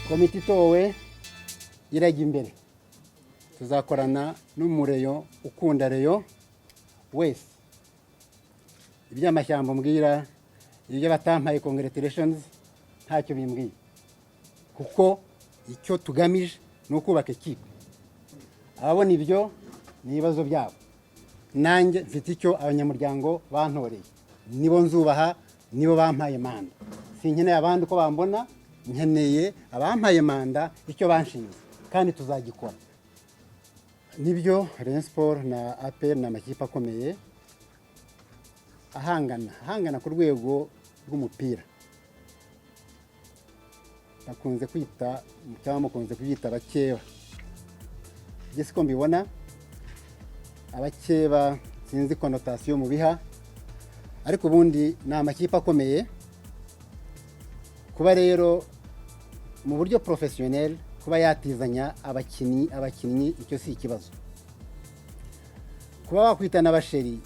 komite itowe irajya imbere, tuzakorana n'umureyo ukunda reyo wese. Iby'amashyamba mbwira, ibyo batampaye congratulations ntacyo bimbwiye, kuko icyo tugamije ni ukubaka ikipe. Ababona ibyo ni ibibazo byabo, nanjye mfite icyo abanyamuryango bantoreye, nibo nzubaha, nibo bampaye manda. Sinkeneye abandi uko bambona, nkeneye abampaye manda icyo banshinze, kandi tuzagikora. Nibyo Rayon Sports na APR na amakipe akomeye ahangana ku rwego rw'umupira. Bakunze kwita cyangwa mukunze kwita abakeba. Gese ko mbibona abakeba sinzi connotation mu biha, ariko ubundi na amakipe akomeye. Kuba rero mu buryo professionnel kuba yatizanya abakinnyi icyo si ikibazo. Kuba wakwitana aba-chéri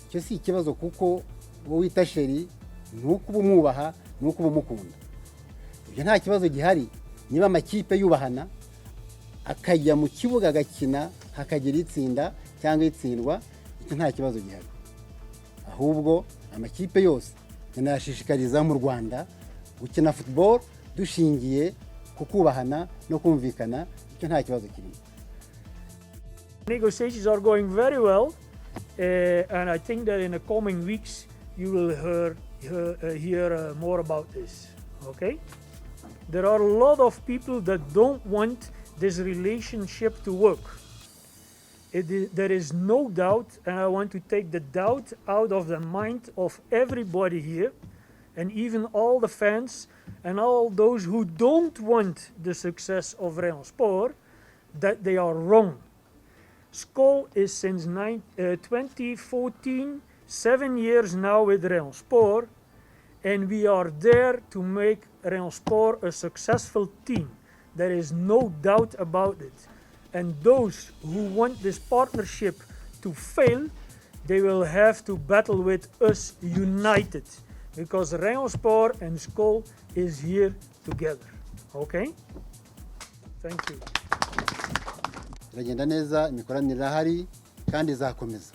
icyo si ikibazo, kuko wowe wita chéri nuko umwubaha, nuko umukunda. Ibyo nta kibazo gihari. Niba amakipe yubahana akajya mu kibuga agakina hakagira itsinda cyangwa itsindwa, icyo nta kibazo gihari. Ahubwo amakipe yose yanashishikariza mu Rwanda gukina football dushingiye kukubahana no kumvikana, icyo nta kibazo kirimo. Negotiations are going very well, and I think that in the coming weeks you will hear more about this. Okay? There are a lot of people that don't want this relationship to work. There is no doubt, and I want to take the doubt out of the mind of everybody here, and even all the fans and all those who don't want the success of Rayon Sports, that they are wrong. Skol is since 2014, 7 years now with Rayon Sports, and we are there to make Rayon Sports a successful team. There is no doubt about it. And those who want this partnership to fail, they will have to battle with us united, because Rayon Sports and Skol is here together. Okay? Thank you. Iragenda neza, imikoranire irahari kandi izakomeza.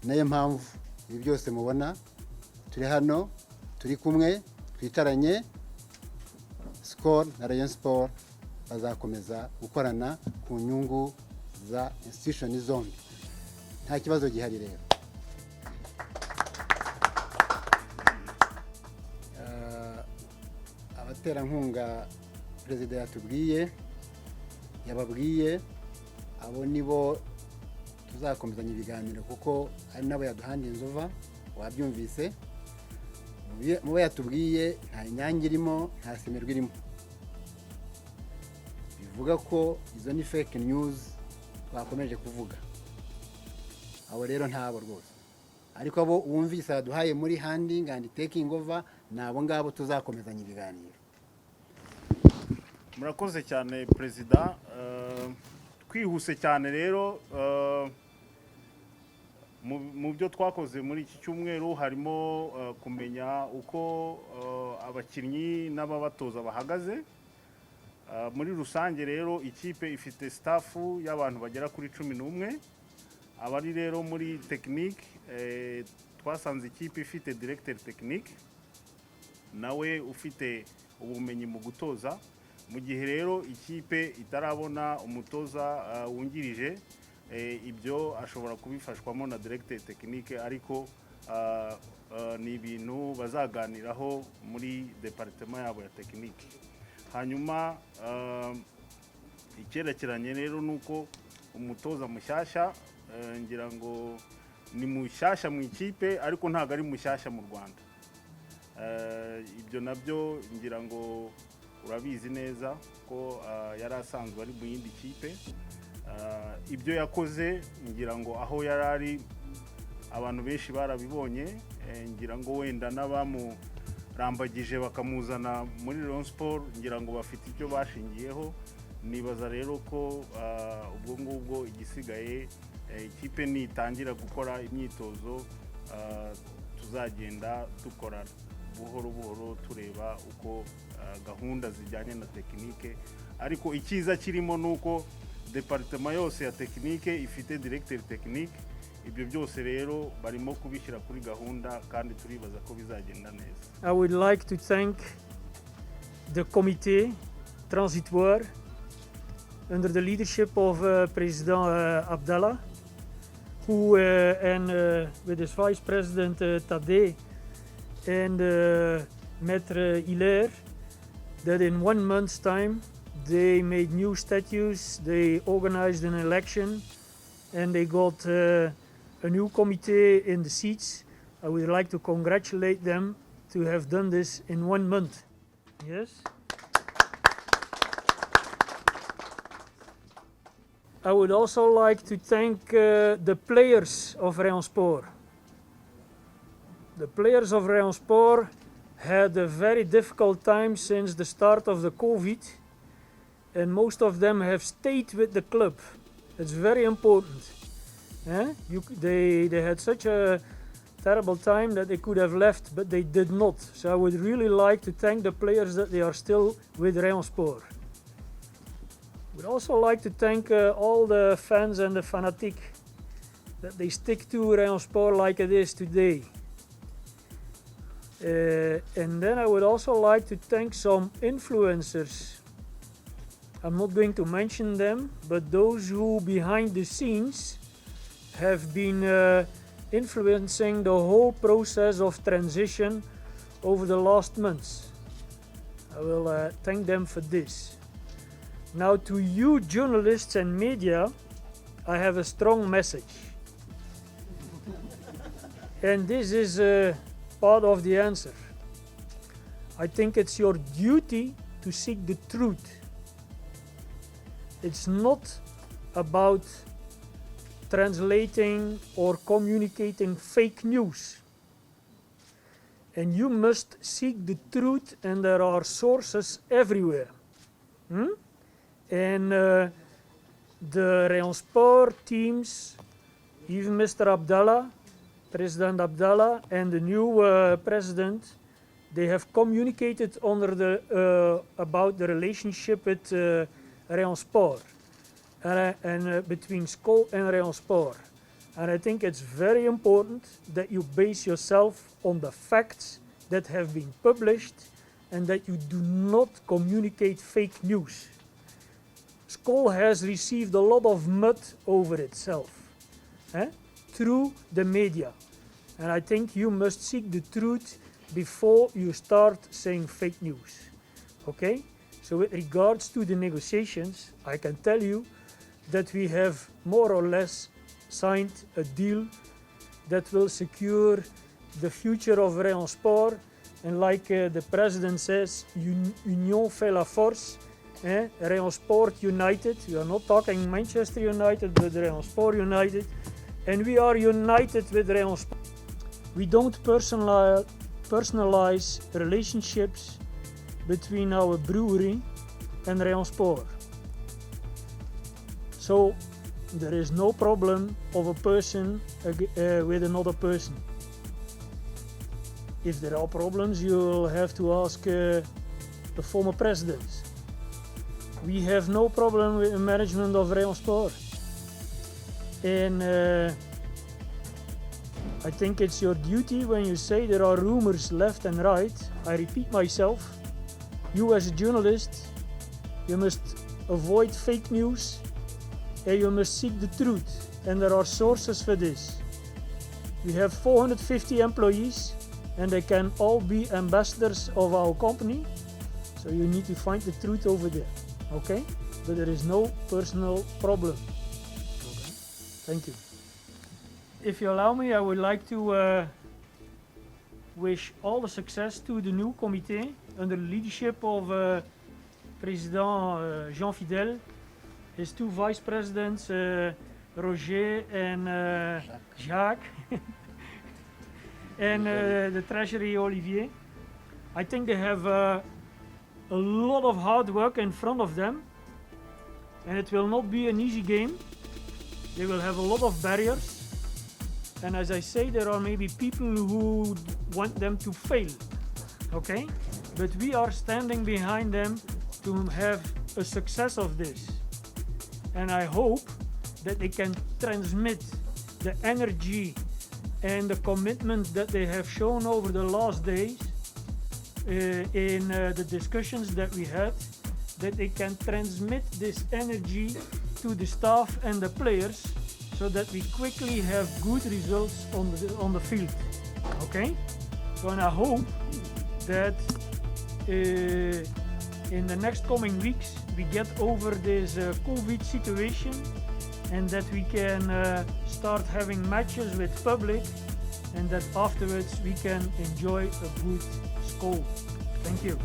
Nayo mpamvu ibi byose mubona turi hano, turi kumwe, twicaranye. Skol na Rayon Sports bazakomeza gukorana ku nyungu za institution zombi. Nta kibazo gihari rero. Abaterankunga perezida yatubwiye, yababwiye, abo nibo tuzakomezanya ibiganiro, kuko ari nabo yaduhanda inzova, wabyumvise. Mubo yatubwiye nta inyange irimo, nta semerwa irimo. Bivuga ko izo ni fake news bakomeje kuvuga. Abo rero ntabo rwose. Ariko abo wumvise yaduhaye muri handing and taking over, nabo ngabo tuzakomezanya ibiganiro. Murakoze cyane perezida. Twihuse cyane rero, mu byo twakoze muri iki cyumweru harimo kumenya uko abakinnyi n'ababatoza bahagaze. Muri rusange rero ikipe ifite staff y'abantu bagera kuri 11. Abari rero muri technique, twasanze ikipe ifite directeur technique nawe ufite ubumenyi mu gutoza. Mu gihe rero ikipe itarabona umutoza wungirije, ibyo ashobora kubifashwamo na directeur technique, ariko ni ibintu bazaganiraho muri departement yabo ya technique. Hanyuma icyerekeranye rero nuko umutoza mushyashya, ngira ngo ni mushyashya mu ikipe, ariko ntago ari mushyashya mu Rwanda. Ibyo nabyo ngira ngo urabizi neza ko yari asanzwe ari mu yindi kipe. Ibyo yakoze ngira ngo aho yarari abantu benshi barabibonye, ngira ngo wenda n'abamurambagije bakamuzana muri Rayon Sports, ngira ngo bafite icyo bashingiyeho. Nibaza rero ko ubwo ngubwo igisigaye ikipe nitangira gukora imyitozo tuzagenda dukorana. buhoro buhoro tureba uko gahunda zijyanye na tekinike, ariko icyiza kirimo nuko departement yose ya tekinike ifite directeur technique. Ibyo byose rero barimo kubishyira kuri gahunda kandi turibaza ko bizagenda neza. I would like to thank the comité transitoire under the leadership of President Abdallah, who and with his Vice President Tadé and Maître Hilaire, that in 1 month's time they made new statutes, they organized an election, and they got a new committee in the seats. I would like to congratulate them to have done this in 1 month. Yes. I would also like to thank the players of Rayon Sports. The players of Rayon Sports had a very difficult time since the start of the COVID, and most of them have stayed with the club. It's very important. They had such a terrible time that they could have left, but they did not. So I would really like to thank the players that they are still with Rayon Sports. Would also like to thank all the fans and the fanatics that they stick to Rayon Sports like it is today. And then I would also like to thank some influencers. I'm not going to mention them, but those who behind the scenes have been influencing the whole process of transition over the last months. I will thank them for this. Now, to you journalists and media, I have a strong message. And this is part of the answer. I think it's your duty to seek the truth. It's not about translating or communicating fake news. And you must seek the truth, and there are sources everywhere. And the Rayon Sports teams, even Mr. Abdallah, President Abdallah, and the new president, they have communicated under the about the relationship with Rayon Sports and between school and Rayon Sports. And I think it's very important that you base yourself on the facts that have been published and that you do not communicate fake news. School has received a lot of mud over itself through the media. And I think you must seek the truth before you start saying fake news. Okay? So with regards to the negotiations, I can tell you that we have more or less signed a deal that will secure the future of Rayon Sports. And like the president says, Union fait la force. Rayon Sports United. We are not talking Manchester United, but Rayon Sports United. And we are united with Rayon Sports. We don't personalize relationships between our brewery and Rayon Sports. So there is no problem of a person with another person. If there are problems, you will have to ask the former presidents. We have no problem with the management of Rayon Sports. And I think it's your duty when you say there are rumors left and right. I repeat myself, you as a journalist, you must avoid fake news and you must seek the truth. And there are sources for this. We have 450 employees and they can all be ambassadors of our company. So you need to find the truth over there. Okay? But there is no personal problem. Okay. Thank you. If you allow me, I would like to wish all the success to the new committee under the leadership of President Jean Fidèle, his two vice presidents, Roger and Jacques, and the treasury Olivier. I think they have a lot of hard work in front of them, and it will not be an easy game. They will have a lot of barriers, and as I say, there are maybe people who want them to fail. okay? But we are standing behind them to have a success of this. And I hope that they can transmit the energy and the commitment that they have shown over the last days in the discussions that we had, that they can transmit this energy to the staff and the players so that we quickly have good results on the field. Okay? So and I hope that in the next coming weeks we get over this COVID situation and that we can start having matches with public and that afterwards we can enjoy a good score. Thank you.